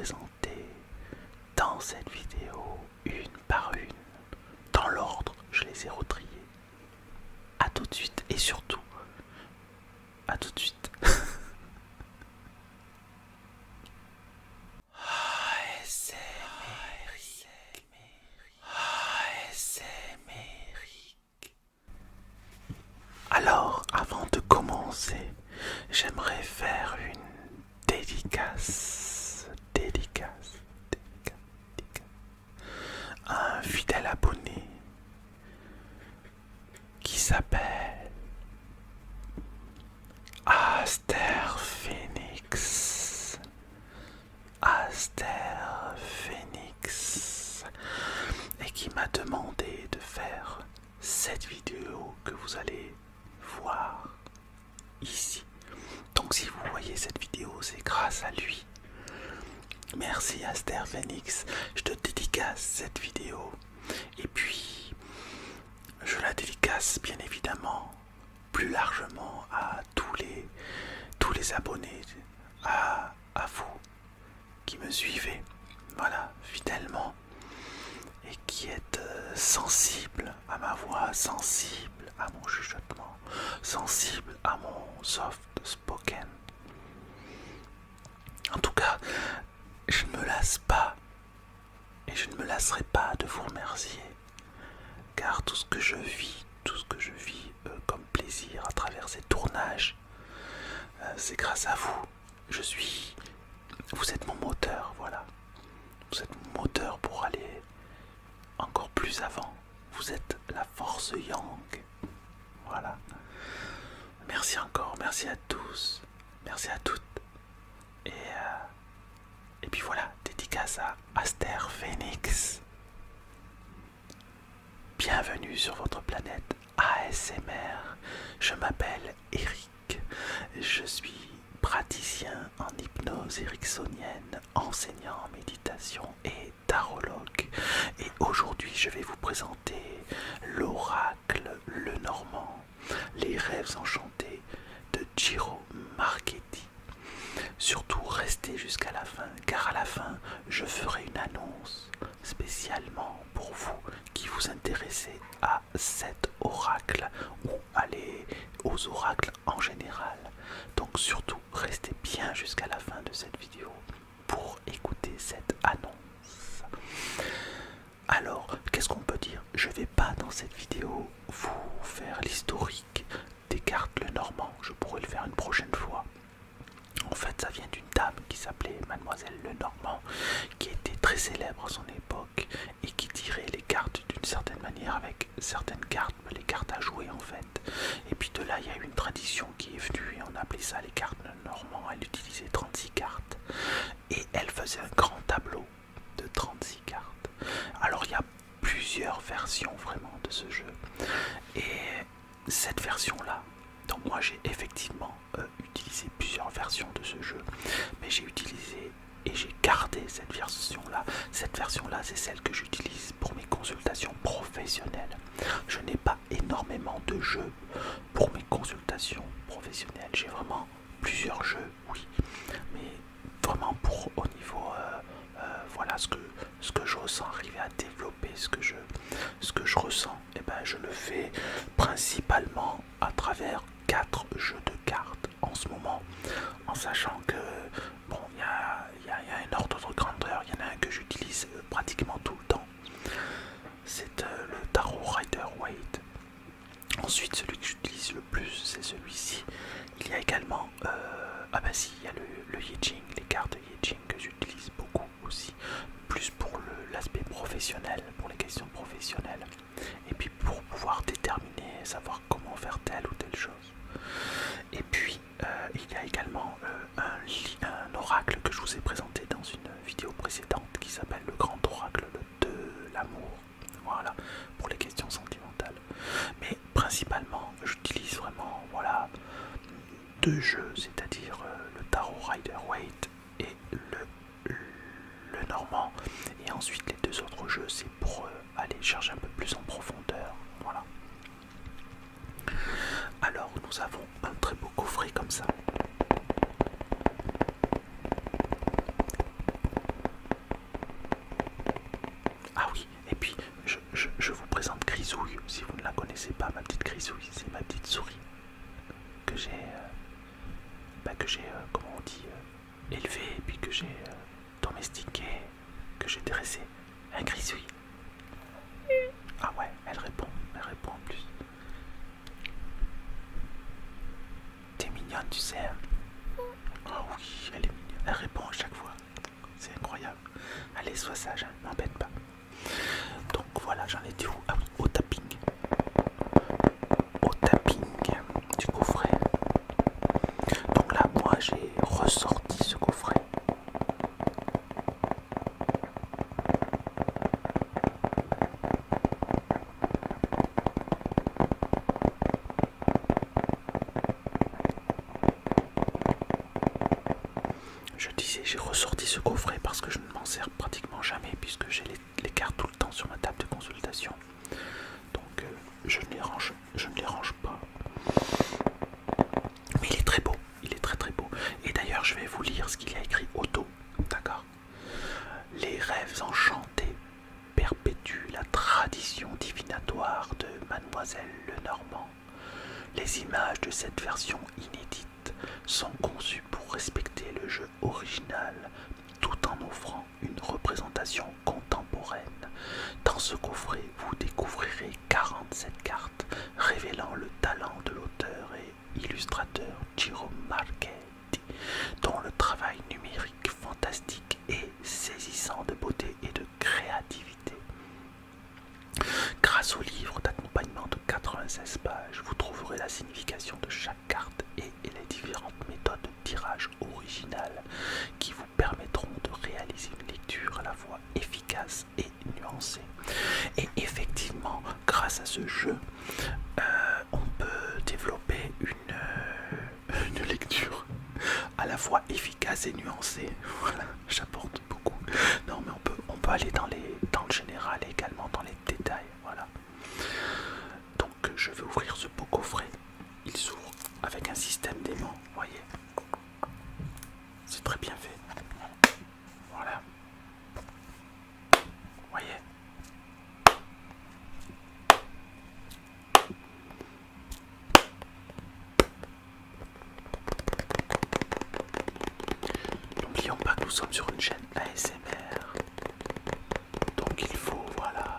présenter dans cette vidéo une par une, dans l'ordre, je les ai retriés. A tout de suite et surtout, à tout de suite. Alors, avant de commencer, j'aimerais faire une dédicace à un fidèle abonné qui s'appelle Aster Phoenix. Et qui m'a demandé de faire cette vidéo que vous allez voir ici. Donc si vous voyez cette vidéo, c'est grâce à lui. Merci Aster Phoenix, je te dédicace cette vidéo. Et puis, je la dédicace bien évidemment plus largement à tous les abonnés, à vous qui me suivez, voilà, fidèlement, et qui êtes sensible à ma voix, sensible à mon chuchotement, sensible à mon soft spoken. En tout cas, je ne me lasse pas et je ne me lasserai pas de vous remercier, car tout ce que je vis comme plaisir à travers ces tournages, c'est grâce à vous. Vous êtes mon moteur, voilà. Vous êtes mon moteur pour aller encore plus avant. Vous êtes la force yang. Voilà. Merci encore, merci à tous, merci à toutes. Et puis voilà, dédicace à Aster Phoenix. Bienvenue sur votre planète ASMR. Je m'appelle Eric. Je suis praticien en hypnose ericksonienne, enseignant en méditation et tarologue. Et aujourd'hui, je vais vous présenter l'oracle Lenormand, les rêves enchantés de Jiro Marchetti. Surtout restez jusqu'à la fin, car à la fin, je ferai une annonce spécialement pour vous qui vous intéressez à cet oracle ou aux oracles en général. Donc surtout, restez bien jusqu'à la fin de cette vidéo pour écouter cette annonce. Alors, qu'est-ce qu'on peut dire? Je ne vais pas dans cette vidéo vous faire l'historique des cartes Lenormand, je pourrais le faire une prochaine fois. En fait, ça vient d'une dame qui s'appelait Mademoiselle Lenormand, qui était très célèbre à son époque et qui tirait les cartes d'une certaine manière avec certaines cartes, les cartes à jouer en fait. Et puis de là, il y a eu une tradition qui est venue et on appelait ça les cartes Lenormand. Elle utilisait 36 cartes et elle faisait un grand tableau de 36 cartes. Alors il y a plusieurs versions vraiment de ce jeu. Et cette version-là, donc moi j'ai effectivement utilisé plusieurs versions de ce jeu, mais j'ai utilisé et j'ai gardé cette version-là. Cette version-là, c'est celle que j'utilise pour mes consultations professionnelles. Je n'ai pas énormément de jeux pour mes consultations professionnelles. J'ai vraiment plusieurs jeux, oui, mais vraiment pour au niveau voilà ce que je ressens, arriver à développer ce que je ressens, et ben je le fais principalement à travers 4 jeux de cartes en ce moment, en sachant que bon, il y a un ordre de grandeur. Il y en a un que j'utilise pratiquement tout le temps, c'est le Tarot Rider-Waite. Ensuite, celui que j'utilise le plus, c'est celui-ci. Il y a également il y a le Yijing, les cartes Yijing que j'utilise beaucoup aussi, plus pour l'aspect professionnel, pour les questions professionnelles, et puis pour pouvoir déterminer, savoir comment faire telle ou telle chose. Et puis il y a également un oracle que je vous ai présenté dans une vidéo précédente qui s'appelle le grand oracle de l'amour, voilà, pour les questions sentimentales. Mais principalement j'utilise vraiment deux jeux, c'est-à-dire le Tarot Rider-Waite et le Normand, et ensuite les deux autres jeux c'est pour aller chercher un peu plus en profondeur, voilà. Alors nous avons un très beau coffret comme ça. tu sais. Oh oui, elle est mignonne. Elle répond à chaque fois. C'est incroyable. Allez, sois sage, hein, m'embête pas. Donc voilà, j'en étais où? Ah oui, au tapping. Au tapping du coffret. Donc là, moi, j'ai ressorti ce coffret. Je disais, j'ai ressorti ce coffret parce que je ne m'en sers pratiquement jamais puisque j'ai les cartes tout le temps sur ma table de consultation. Donc je ne les range pas. Mais il est très beau, il est très très beau. Et d'ailleurs, je vais vous lire ce qu'il y a écrit au dos, d'accord? Les rêves enchantés perpétuent la tradition divinatoire de Mademoiselle Lenormand. Les images de cette version inédite sont conçues pour respecter le jeu original tout en offrant une représentation contemporaine. Dans ce coffret, vous découvrirez 47 cartes révélant le talent de l'auteur et illustrateur Jérôme Marchetti, dont le travail numérique fantastique est saisissant de beauté et de créativité. Grâce au livre d'accompagnement de 96 pages, vous trouverez la signification de chaque carte et les différentes méthodes de tirage originales qui vous permettront de réaliser une lecture à la fois efficace et nuancée. Et effectivement, grâce à ce jeu, on peut développer une lecture à la fois efficace et nuancée. Voilà, j'apporte beaucoup. Non, mais on peut aller dans le général et également dans les détails. Voilà. Donc, je vais ouvrir ce beau coffret. Il s'ouvre avec un système d'aimant, voyez. C'est très bien fait. Voilà. Voyez. N'oublions pas que nous sommes sur une chaîne ASMR. Donc il faut, voilà.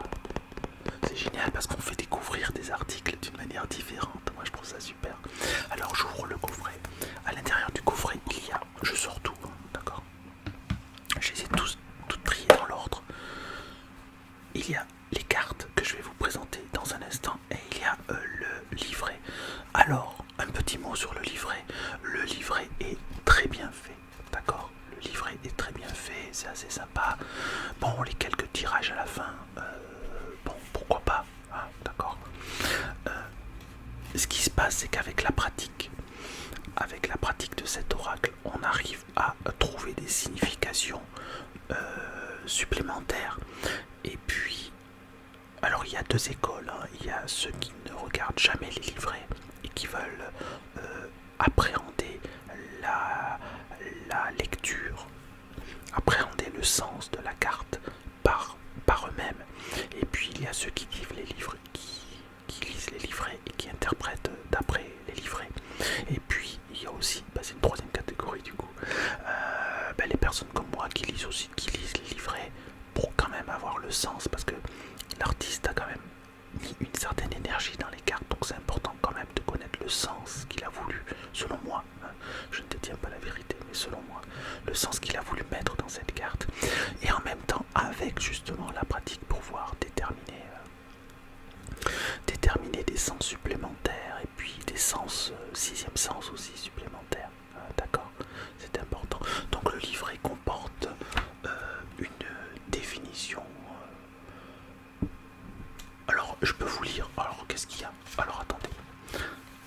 C'est génial parce qu'on fait découvrir des articles d'une manière différente. Moi je trouve ça super. Alors j'ouvre le coffret. À l'intérieur du coffret, il y a, je sors tout, d'accord? Je les ai toutes triées dans l'ordre. Il y a les cartes que je vais vous présenter dans un instant et il y a le livret. Alors, un petit mot sur le livret. Le livret est très bien fait, d'accord? Le livret est très bien fait, c'est assez sympa. Bon, les quelques tirages à la fin, bon, pourquoi pas, hein, d'accord? Ce qui se passe, c'est qu'avec la pratique de cet oracle, on arrive à trouver des significations supplémentaires. Et puis, alors il y a deux écoles, hein. Il y a ceux qui ne regardent jamais les livrets et qui veulent appréhender la lecture, appréhender le sens de la carte par eux-mêmes. Et puis il y a ceux qui lisent les livres, qui lisent les livrets et qui interprètent d'après les livrets. Et puis il y a aussi, c'est une troisième catégorie du coup, les personnes comme moi qui lisent les livrets pour quand même avoir le sens, parce que l'artiste a quand même mis une certaine énergie dans les cartes, donc c'est important quand même de connaître le sens qu'il a voulu, selon moi, hein. Je ne détiens pas la vérité, mais selon moi, le sens qu'il a voulu mettre dans cette carte, et en même temps avec justement la pratique pour pouvoir déterminer des sens supplémentaires et puis des sens, sixième sens aussi supplémentaires, d'accord, c'est important. Donc le livret comporte une définition. Alors je peux vous lire. Alors qu'est-ce qu'il y a? Alors attendez.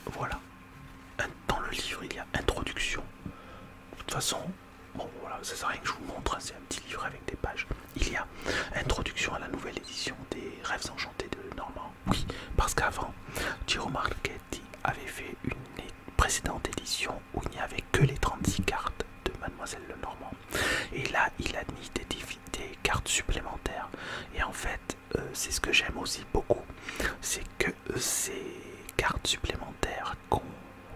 Voilà. Dans le livre il y a introduction. De toute façon, bon voilà, ça sert à rien que je vous montre, hein, c'est un petit livre avec des pages. Il y a introduction à la nouvelle édition des Rêves enchantés de Normand. Oui, parce qu'avant, Jérôme Marchetti avait fait une précédente édition où il n'y avait que les 36 cartes de Mademoiselle Lenormand. Et là, il a mis des cartes supplémentaires. Et en fait, c'est ce que j'aime aussi beaucoup, c'est que ces cartes supplémentaires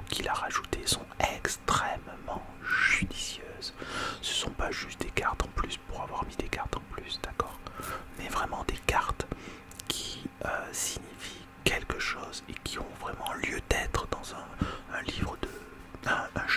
qu'il a rajoutées sont extrêmement judicieuses. Ce sont pas juste des cartes en plus pour avoir mis des cartes en plus, d'accord, mais vraiment des cartes qui signifient quelque chose et qui ont vraiment lieu d'être dans un livre un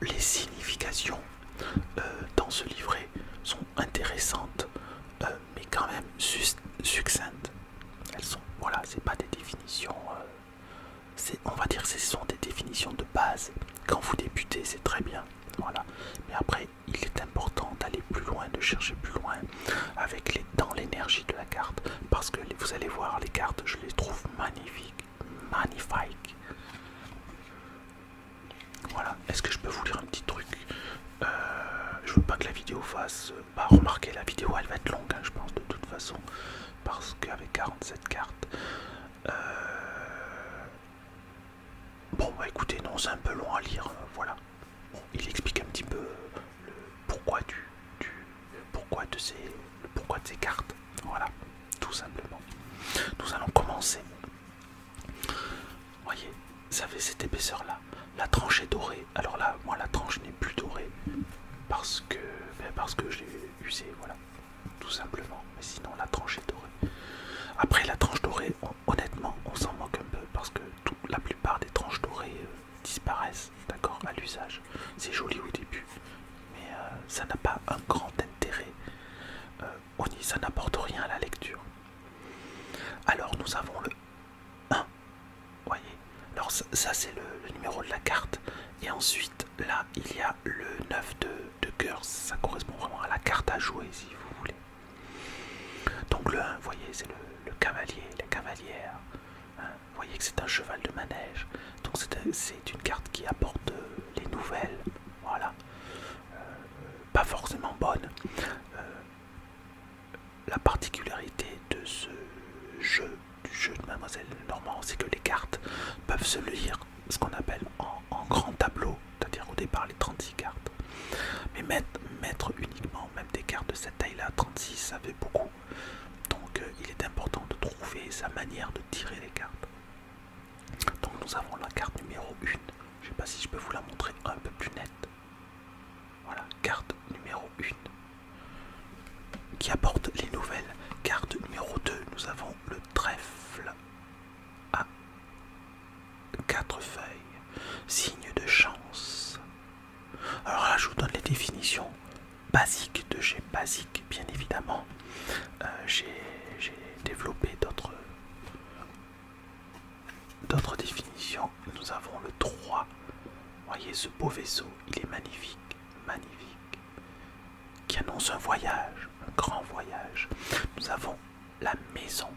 les significations dans ce livret sont intéressantes, mais quand même succinctes. Elles sont, voilà, c'est pas des définitions, on va dire que ce sont des définitions de base. Quand vous débutez, c'est très bien, voilà. Mais après, il est important d'aller plus loin, de chercher plus loin dans l'énergie de la carte, parce que vous allez voir, les cartes, je les trouve magnifiques, magnifiques. Voilà. Est-ce que je peux vous lire un petit truc? Je veux pas que la vidéo fasse... remarquez, la vidéo elle va être longue, hein, je pense, de toute façon, parce qu'avec 47 cartes... Bon, bah écoutez, non, c'est un peu long à lire, voilà. Bon, il explique un petit peu le pourquoi le pourquoi de ces cartes, voilà, tout simplement. Nous allons commencer. Voyez, ça fait cette épaisseur là. La tranche est dorée. Alors là, moi la tranche n'est plus dorée parce que je l'ai usée, voilà, tout simplement. Mais sinon la tranche est dorée. Après la tranche dorée, honnêtement, on s'en moque un peu parce que la plupart des tranches dorées disparaissent, d'accord, à l'usage. C'est joli au début, mais ça n'a pas un grand intérêt. Ça n'apporte rien à la lecture. Alors nous avons le 1. Voyez. Alors ça c'est le numéro de la carte. Et ensuite là il y a le 9 de cœur. Ça correspond vraiment à la carte à jouer si vous voulez. Donc le 1, vous voyez, c'est le cavalier, la cavalière. Hein, vous voyez que c'est un cheval de manège. Donc c'est une carte qui apporte les nouvelles. Voilà. Pas forcément bonnes. La particularité de ce jeu, du jeu de Mademoiselle Normand, c'est que les cartes peuvent se lire, ce qu'on appelle en grand tableau, c'est-à-dire au départ les 36 cartes. Mais mettre uniquement même des cartes de cette taille-là, 36, ça fait beaucoup. Donc il est important de trouver sa manière de tirer les cartes. Donc nous avons la carte numéro 1. Je ne sais pas si je peux vous la montrer un peu plus nette. Voilà, carte numéro 1. Qui apporte les nouvelles. Carte numéro 2, nous avons le trèfle à 4 feuilles, signe de chance. Alors là, je vous donne les définitions basiques de chez Basique, bien évidemment. J'ai développé d'autres définitions. Nous avons le 3. Voyez ce beau vaisseau, il est magnifique, magnifique, qui annonce un voyage, un grand voyage. Nous avons la maison,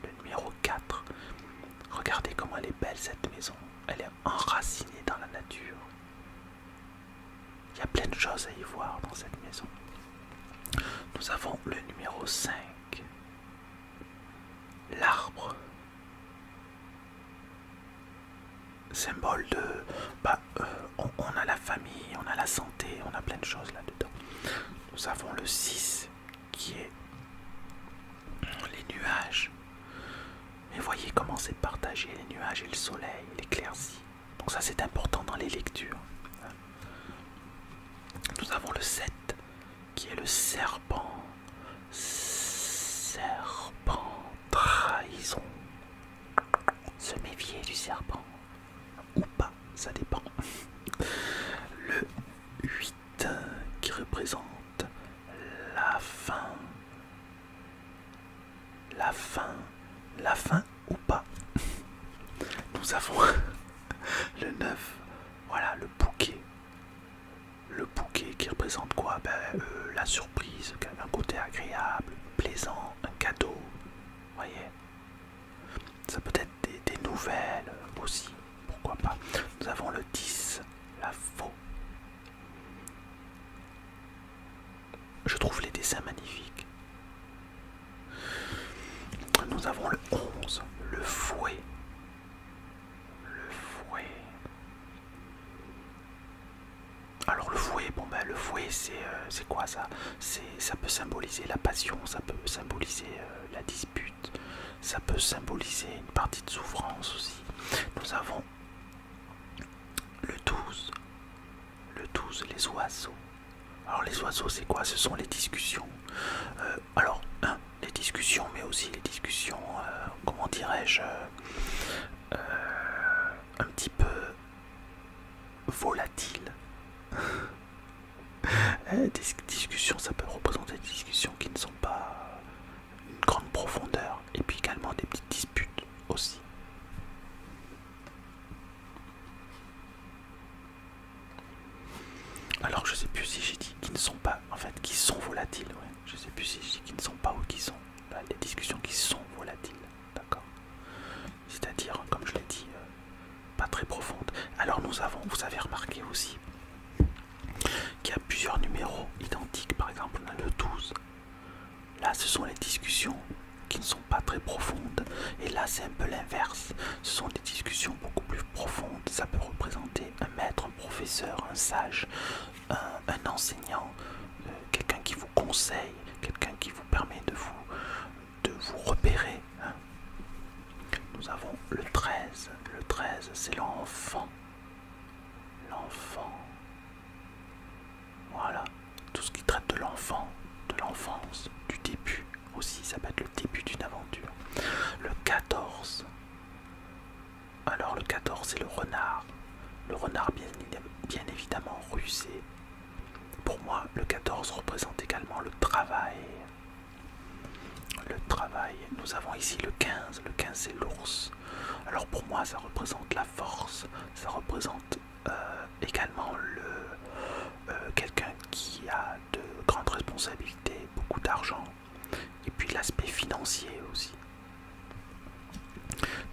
le numéro 4. Regardez comment elle est belle cette maison, elle est enracinée dans la nature. Il y a plein de choses à y voir dans cette maison. Nous avons le numéro 5, l'arbre, symbole de... on a la famille, on a la santé, on a plein de choses là-dedans. Nous avons le 6 qui est les nuages. Mais voyez comment c'est partagé, les nuages et le soleil, l'éclaircie. Donc ça c'est important dans les lectures. Nous avons le 7 qui est le serpent. Serpent, trahison. Se méfier du serpent. Ou pas, ça dépend. Le 8 qui représente la fin. La fin ou pas. Nous avons le 9, voilà, le bouquet. Le bouquet qui représente quoi? La surprise, un côté agréable, plaisant, un cadeau. Voyez, ça peut être des nouvelles aussi, pourquoi pas. Nous avons le 10, la faux. Je trouve les dessins magnifiques. Nous avons le 11, le fouet. Le fouet. Alors le fouet, le fouet c'est quoi ça? Ça peut symboliser la passion, ça peut symboliser la dispute, ça peut symboliser une partie de souffrance aussi. Nous avons le 12, les oiseaux. Alors les oiseaux c'est quoi? Ce sont les discussions. Les discussions, mais aussi les discussions, comment dirais-je, un petit peu volatiles. Des discussions, ça peut représenter des discussions qui ne sont pas une grande profondeur, et puis également des petites disputes aussi. Alors je sais plus si j'ai dit qui ne sont pas, en fait qui sont volatiles, ouais. Je sais plus si j'ai dit qui ne sont pas ou qui sont. Là, les discussions qui sont volatiles, d'accord. C'est-à-dire, comme je l'ai dit, pas très profondes. Alors nous avons, vous avez remarqué aussi, qu'il y a plusieurs numéros identiques. Par exemple, on a le 12. Là, ce sont les discussions qui ne sont pas très profondes. Et là, c'est un peu l'inverse. Ce sont des discussions beaucoup plus profondes. Ça peut représenter un maître, un professeur, un sage, un enseignant, quelqu'un qui vous conseille, quelqu'un qui vous permet de vous repérer. Hein. Nous avons le 13. Le 13, c'est l'enfant. L'enfant. Voilà. Tout ce qui traite de l'enfant, de l'enfance, du début aussi. Ça peut être le début d'une aventure. Le 14. Alors le 14, c'est le renard. Le renard bien évidemment rusé. Pour moi, le 14 représente également le travail. Le travail. Nous avons ici le 15. Le 15, c'est l'ours. Alors pour moi, ça représente la force. Ça représente également quelqu'un qui a de grandes responsabilités, beaucoup d'argent. Et puis l'aspect financier aussi.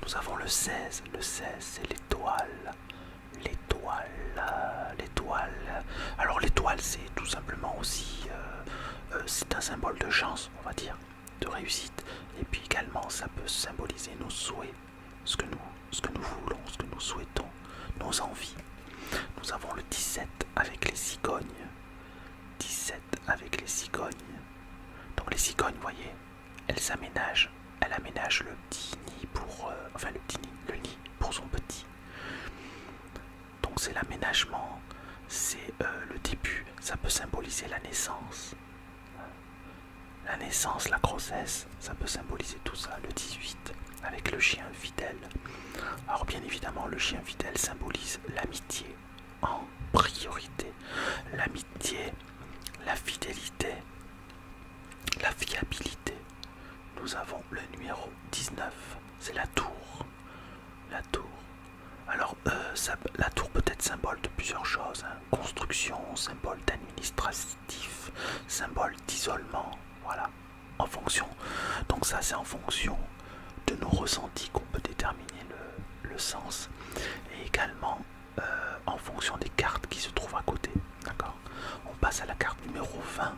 Nous avons le 16. Le 16, c'est l'étoile. L'étoile. Alors l'étoile, c'est tout simplement aussi, c'est un symbole de chance, on va dire, de réussite. Et puis également, ça peut symboliser nos souhaits, ce que nous voulons, ce que nous souhaitons, nos envies. Nous avons le 17 avec les cigognes. 17 avec les cigognes. Donc les cigognes, vous voyez, elles aménagent. Elle aménage le petit nid pour, le nid pour son petit. Donc c'est l'aménagement, c'est le début, ça peut symboliser la naissance. La naissance, la grossesse, ça peut symboliser tout ça. Le 18 avec le chien fidèle. Alors bien évidemment, le chien fidèle symbolise l'amitié en priorité. L'amitié, la fidélité, la fiabilité. Nous avons le numéro 19, c'est la tour. La tour. Alors, la tour peut être symbole de plusieurs choses. Hein. Construction, symbole d'administratif, symbole d'isolement. Voilà. En fonction. Donc ça, c'est en fonction de nos ressentis qu'on peut déterminer le sens. Et également en fonction des cartes qui se trouvent à côté. D'accord. On passe à la carte numéro 20.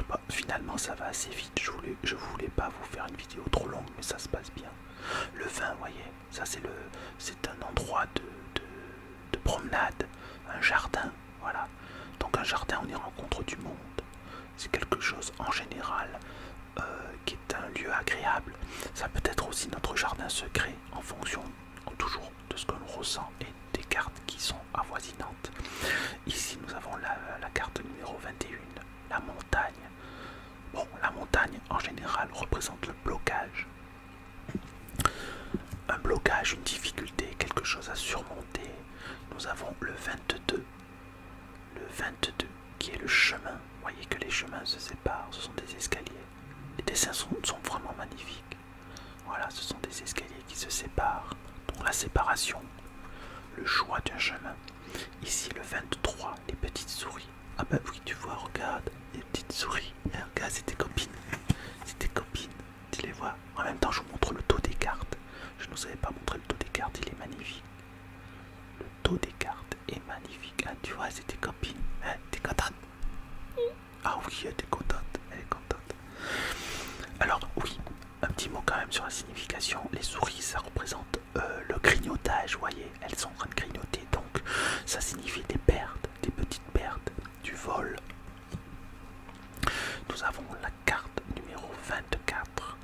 Bon, finalement, ça va assez vite. Je voulais pas vous faire une vidéo trop longue, mais ça se passe bien. Le 20, vous voyez, ça c'est un endroit de promenade, un jardin, voilà. Donc un jardin, on y rencontre du monde. C'est quelque chose en général qui est un lieu agréable. Ça peut être aussi notre jardin secret en fonction toujours de ce que l'on ressent et des cartes qui sont avoisinantes. Ici, nous avons la carte numéro 21, la montagne. Bon, la montagne en général représente le blocage. Un blocage, une difficulté, quelque chose à surmonter. Nous avons le 22. Le 22 qui est le chemin. Vous voyez que les chemins se séparent, ce sont des escaliers. Les dessins sont vraiment magnifiques. Voilà, ce sont des escaliers qui se séparent. Donc la séparation, le choix d'un chemin. Ici le 23, les petites souris. Ah bah oui, tu vois, regarde, les petites souris. Regarde, c'est tes copines. C'est tes copines, tu les vois. En même temps, je vous montre le dos des cartes. Je ne vous avais pas montré le dos des cartes, il est magnifique. Le dos des cartes est magnifique. Hein, tu vois, c'est tes copines. Hein, t'es contente? Ah oui, elle est contente. Elle est contente. Alors, oui, un petit mot quand même sur la signification. Les souris, ça représente le grignotage, vous voyez. Elles sont en train de grignoter. Donc, ça signifie des pertes, des petites pertes, du vol. Nous avons la carte numéro 24.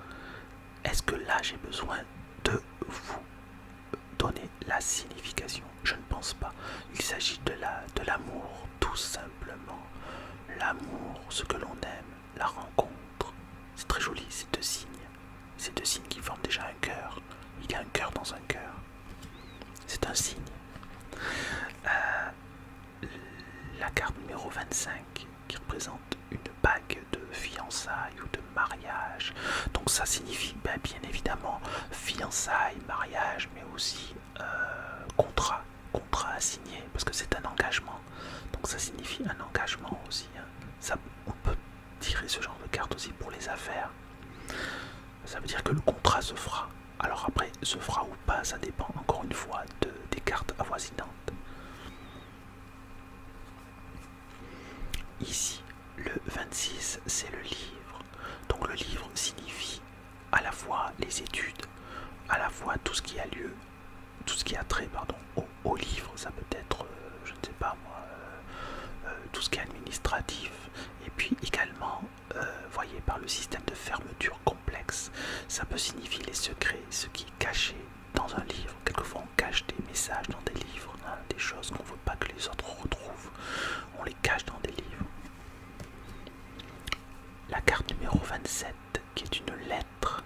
Est-ce que là, j'ai besoin de vous donner la signification? Je ne pense pas. Il s'agit de l'amour, tout simplement. L'amour, ce que l'on aime, la rencontre. C'est très joli, ces deux signes. Ces deux signes qui forment déjà un cœur. Il y a un cœur dans un cœur. C'est un signe. La carte numéro 25. signifie bien évidemment fiançailles, mariage, mais aussi contrat à signer, parce que c'est un engagement. Donc ça signifie un engagement aussi. Hein. Ça, on peut tirer ce genre de carte aussi pour les affaires. Ça veut dire que le contrat se fera. Alors après, se fera ou pas, ça dépend encore une fois des cartes avoisinantes. Ici, le 26, c'est le livre. Donc le livre signifie à la fois les études, à la fois tout ce qui a lieu, tout ce qui a trait au livre. Ça peut être, je ne sais pas moi, tout ce qui est administratif. Et puis également, voyez, par le système de fermeture complexe, ça peut signifier les secrets, ce qui est caché dans un livre. Quelquefois on cache des messages dans des livres, hein, des choses qu'on ne veut pas que les autres retrouvent. On les cache dans des livres. La carte numéro 27, qui est une lettre.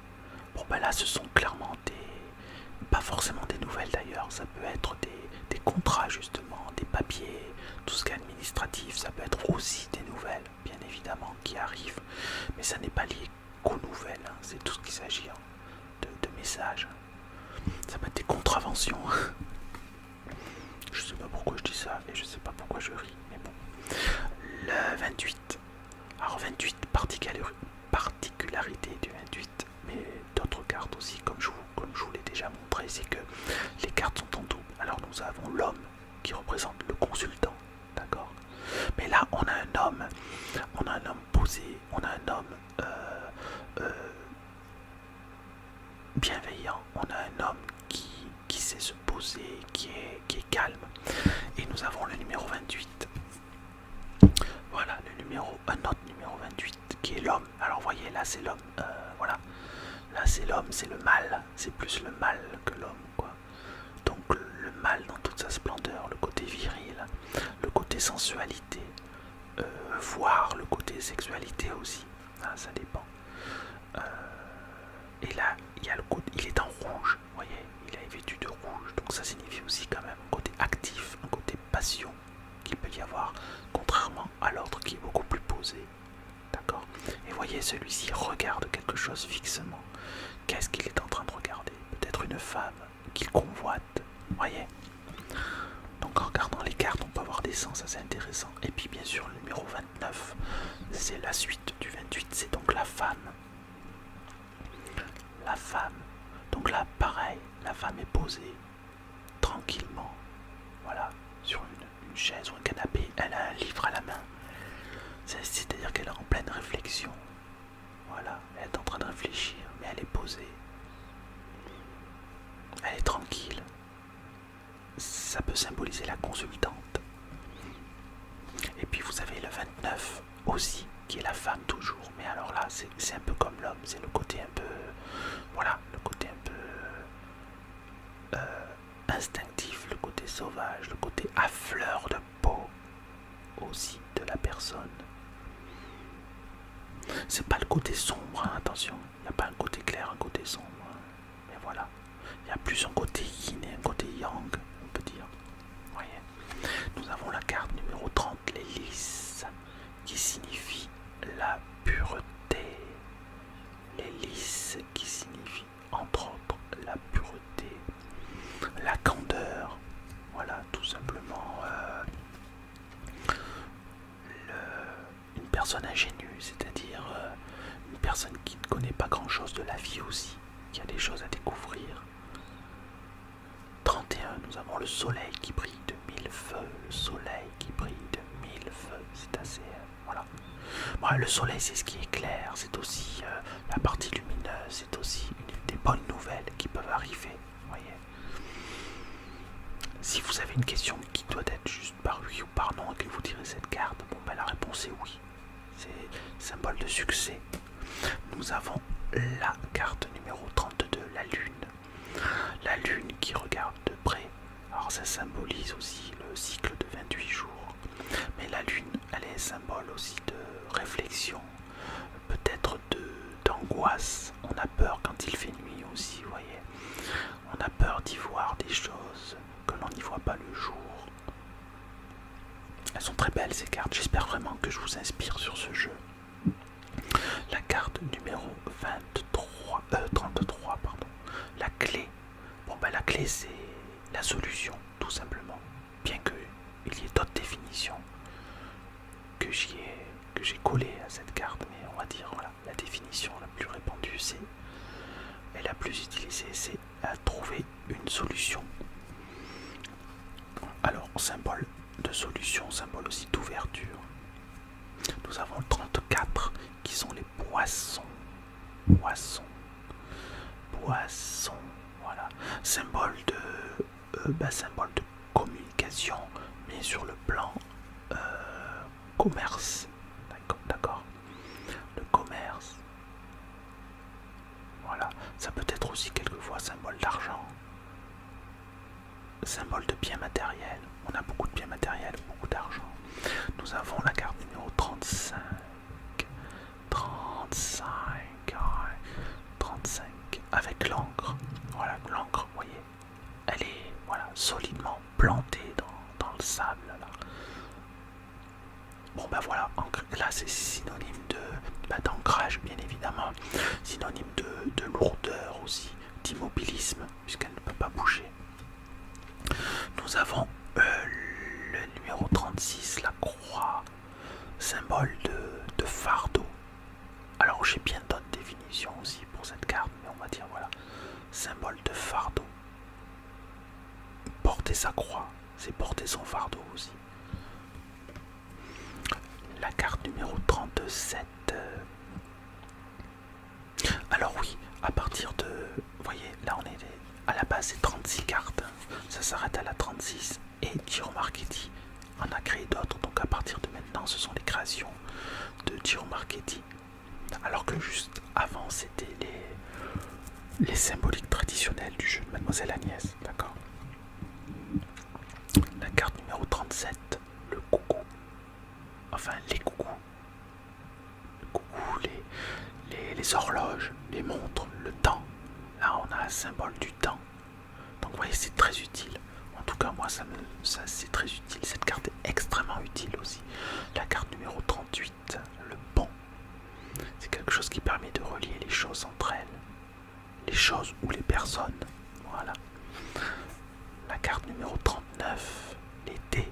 Bon ben là ce sont clairement pas forcément des nouvelles d'ailleurs, ça peut être des contrats justement, des papiers, tout ce qui est administratif, ça peut être aussi des nouvelles, bien évidemment, qui arrivent, mais ça n'est pas lié qu'aux nouvelles, hein. C'est tout ce qu'il s'agit de messages. Ça peut être des contraventions. Je sais pas pourquoi je dis ça et je sais pas pourquoi je ris, mais bon. Le 28. Alors 28, particularité du 28, mais d'autres cartes aussi, comme je vous l'ai déjà montré, c'est que les cartes sont en double. Alors nous avons l'homme qui représente le consultant, d'accord. Mais là on a un homme posé, on a un homme bienveillant, on a un homme qui sait se poser, qui est calme. Et nous avons le numéro 28. Voilà, un autre numéro 28 qui est l'homme. Alors vous voyez, là c'est l'homme, voilà. Là c'est l'homme, c'est le mal, c'est plus le mal que l'homme, quoi. Donc le mal dans toute sa splendeur, le côté viril, le côté sensualité, voire le côté sexualité aussi, hein, ça dépend. Et là, il est en rouge, vous voyez, il est vêtu de rouge, donc ça signifie aussi quand même un côté actif, un côté passion qu'il peut y avoir, contrairement à l'autre qui est beaucoup plus posé. D'accord. Et voyez, celui-ci regarde quelque chose fixement. Qu'est-ce qu'il est en train de regarder? Peut-être une femme qu'il convoite. Voyez. Donc en regardant les cartes, on peut avoir des sens assez intéressants. Et puis bien sûr, le numéro 29, c'est la suite du 28, c'est donc la femme. La femme. Donc là, pareil, la femme est posée tranquillement. Voilà, sur une chaise ou un canapé. Elle a un livre à la main. C'est-à-dire qu'elle est en pleine réflexion. Voilà, elle est en train de réfléchir, mais elle est posée. Elle est tranquille. Ça peut symboliser la consultante. Et puis vous avez le 29 aussi, qui est la femme toujours. Mais alors là, c'est un peu comme l'homme. C'est le côté un peu... Voilà, le côté un peu... instinctif, le côté sauvage, le côté à fleur de peau aussi de la personne. C'est pas le côté sombre, hein, attention, il n'y a pas un côté clair, un côté sombre, hein. Mais voilà, il y a plus un côté yin et un côté yang, on peut dire. Voyez. Nous avons la carte numéro 30, les lys, qui signifie la pureté. Les lys qui signifie entre autres la pureté, la candeur, voilà, tout simplement une personne ingénue, c'est-à-dire une personne qui ne connaît pas grand-chose de la vie aussi, qui a des choses à découvrir. 31, nous avons le soleil qui brille de mille feux, le soleil qui brille de mille feux, c'est assez... voilà. Bon, le soleil, c'est ce qui est clair, c'est aussi la partie lumineuse, c'est aussi des bonnes nouvelles qui peuvent arriver, voyez. Si vous avez une question qui doit être juste par oui ou par non et que vous tirez cette carte, bon ben la réponse est oui. C'est symbole de succès. Nous avons la carte numéro 32, la lune. La lune qui regarde de près. Alors ça symbolise aussi le cycle de 28 jours. Mais la lune, elle est symbole aussi de réflexion, peut-être d'angoisse. On a peur quand il fait nuit aussi, vous voyez. On a peur d'y voir des choses que l'on n'y voit pas le jour. Elles sont très belles ces cartes, j'espère vraiment que je vous inspire sur ce jeu. La carte numéro 23, la clé c'est la solution, tout simplement. Bien qu'il y ait d'autres définitions que j'ai collées à cette carte, mais on va dire voilà, la définition la plus répandue et la plus utilisée, c'est à trouver une solution. Alors, symbole de solution, symbole aussi d'ouverture. Nous avons le 34 qui sont les poissons. Poissons. Poissons. Voilà. Symbole de communication, mais sur le plan commerce. D'accord. Le commerce. Voilà. Ça peut être aussi quelquefois symbole d'argent. Symbole de biens matériels. On a beaucoup de biens matériels, beaucoup d'argent. Nous avons la carte numéro 35. 35 avec l'encre. Voilà, l'encre, vous voyez, elle est solidement plantée dans le sable là. Bon ben voilà, là c'est synonyme d'ancrage bien évidemment, synonyme de lourdeur aussi, d'immobilisme puisqu'elle ne peut pas bouger. Nous avons le numéro 36, la croix, symbole de fardeau. Alors j'ai bien d'autres définitions aussi pour cette carte, mais on va dire voilà, symbole de fardeau. Porter sa croix, c'est porter son fardeau aussi. La carte numéro 37. Alors oui, à partir de... Vous voyez, là on est à la base c'est 36 cartes. Ça s'arrête à la 36 et Giro Marchetti en a créé d'autres. Donc à partir de maintenant, ce sont les créations de Giro Marchetti. Alors que juste avant, c'était les symboliques traditionnelles du jeu de Mademoiselle Agnès. D'accord. La carte numéro 37, le coucou. Enfin, les coucous. Le coucou, les horloges, les montres, le temps. Là, on a un symbole du temps. Donc, vous voyez, c'est très utile. En tout cas, moi, ça c'est très utile. Cette carte est extrêmement utile aussi. La carte numéro 38, le pont. C'est quelque chose qui permet de relier les choses entre elles. Les choses ou les personnes. Voilà. La carte numéro 39, les dés.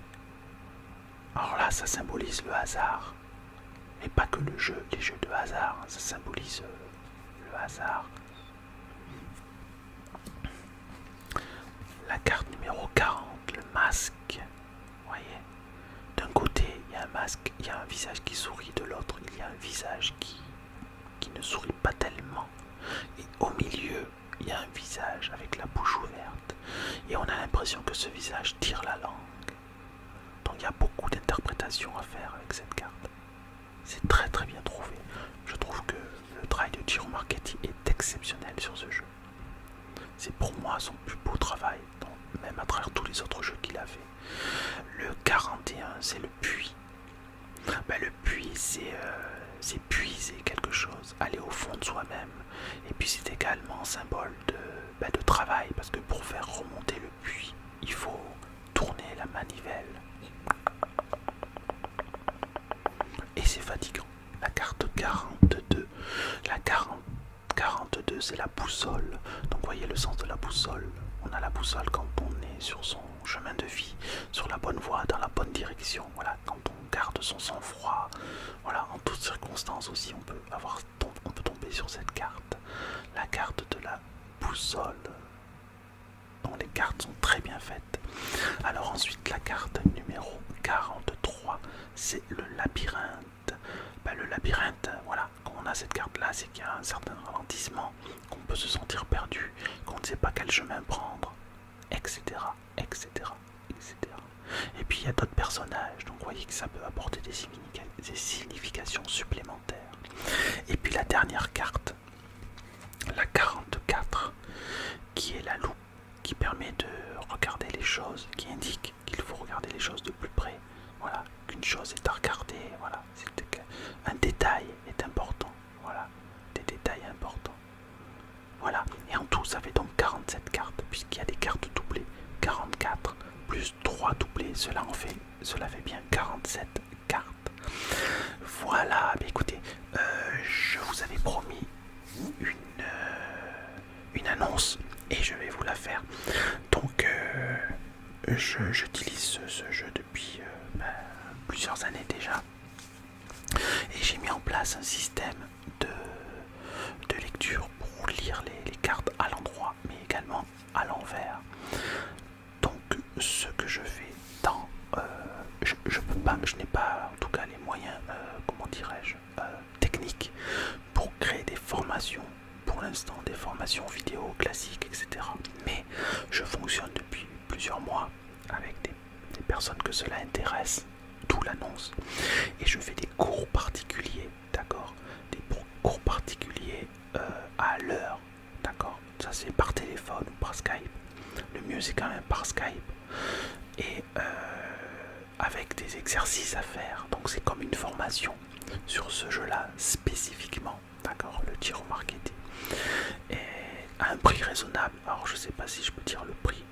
Alors là, ça symbolise le hasard. Mais pas que les jeux de hasard. Ça symbolise le hasard. La carte numéro 40, le masque. Vous voyez, d'un côté, il y a un masque, il y a un visage qui sourit, de l'autre, il y a un visage qui ne sourit pas tellement. Et au milieu, il y a un visage avec la bouche ouverte. Et on a l'impression que ce visage tire la langue. Donc il y a beaucoup d'interprétations à faire avec cette carte. C'est très très bien trouvé. Je trouve que le travail de Giro Marchetti est exceptionnel sur ce jeu. C'est pour moi son plus beau travail, même à travers tous les autres jeux qu'il a fait. Le 41, c'est le puits. Le puits, c'est puiser quelque chose, aller au fond de soi-même. Et puis c'est également un symbole de travail, parce que pour faire remonter le puits, il faut tourner la manivelle. Et c'est fatigant. La carte 42. La 42, c'est la boussole. Donc vous voyez le sens de la boussole. On a la boussole quand on est sur son chemin de vie, sur la bonne voie, dans la bonne direction. Voilà, quand on garde son sang-froid. Voilà, en toutes circonstances aussi, on peut tomber sur cette carte. La carte de la boussole. Donc les cartes sont très bien faites. Alors ensuite, la carte numéro 43, c'est le labyrinthe. Le labyrinthe, voilà, quand on a cette carte-là, c'est qu'il y a un certain ralentissement, qu'on peut se sentir perdu, qu'on ne sait pas quel chemin prendre, etc., etc., etc. Et puis il y a d'autres personnages, donc vous voyez que ça peut apporter des significations supplémentaires. Et puis la dernière carte, la 44, qui est la loupe, qui permet de regarder les choses, qui indique qu'il faut regarder les choses de plus près. Voilà, qu'une chose est à regarder, voilà, un détail est important, voilà, des détails importants. Voilà, et en tout, ça fait donc 47 cartes, puisqu'il y a des cartes doublées, 44 plus 3 doublés, cela fait bien 47 cartes. Voilà, écoutez, je vous avais promis une annonce, et je vais vous la faire. Donc j'utilise ce jeu depuis plusieurs années déjà. Et j'ai mis en place un système de lecture pour lire les cartes à l'endroit, mais également à l'envers. Donc ce que je fais dans... je peux pas, je n'ai pas en tout cas les moyens, comment dirais-je, techniques pour créer des formations, pour l'instant des formations vidéo classiques, etc. Mais je fonctionne depuis plusieurs mois avec des personnes que cela intéresse, d'où l'annonce. Et je fais des cours particuliers, d'accord, des cours particuliers à l'heure, d'accord. Ça c'est par téléphone ou par Skype. Le mieux c'est quand même par Skype. Et avec des exercices à faire. Donc c'est comme une formation sur ce jeu-là spécifiquement, d'accord, le tir au marketing. Et à un prix raisonnable. Alors je sais pas si je peux dire le prix.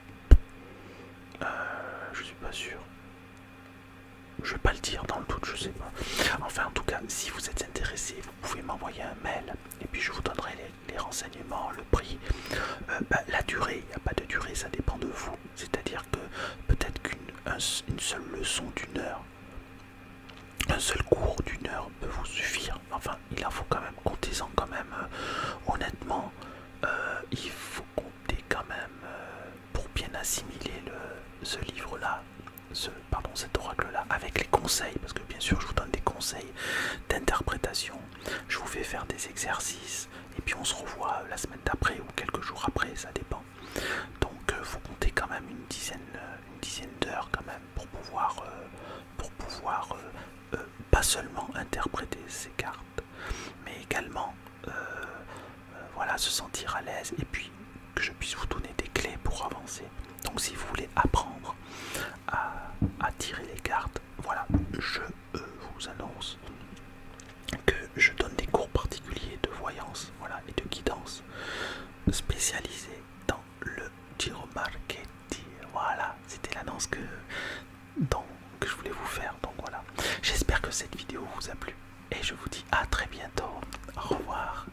Je suis pas sûr. Je vais pas le dire dans le doute, je sais pas. Enfin en tout cas, si vous êtes intéressé, vous pouvez m'envoyer un mail et puis je vous donnerai les renseignements, le prix, la durée. Il n'y a pas de durée, ça dépend de vous. C'est-à-dire que peut-être qu'une seule leçon d'une heure, un seul cours d'une heure peut vous suffire. Enfin, il en faut quand même, comptez-en quand même. Honnêtement, il faut compter quand même pour bien assimiler ce livre-là. Cet oracle-là, avec les conseils, parce que bien sûr je vous donne des conseils d'interprétation, je vous fais faire des exercices, et puis on se revoit la semaine d'après ou quelques jours après, ça dépend. Donc vous comptez quand même une dizaine d'heures quand même pour pouvoir pas seulement interpréter ces cartes, mais également voilà, se sentir à l'aise, et puis que je puisse vous donner des clés pour avancer. Donc si vous voulez apprendre à tirer les cartes, voilà, je vous annonce que je donne des cours particuliers de voyance, voilà, et de guidance spécialisés dans le tir au marketing. Voilà, c'était l'annonce que je voulais vous faire. Donc voilà, j'espère que cette vidéo vous a plu et je vous dis à très bientôt. Au revoir.